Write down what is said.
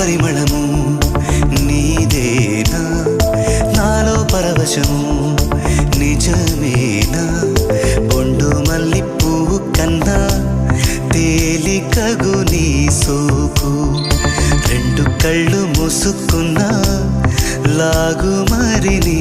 పరిమళము నీదేనా నాలో పరవశము నిజమేనా బొండు మల్లి పువ్వు కన్నా తేలికగు నీ సోకు రెండు కళ్ళు మూసుకున్నా లాగు మరి నీ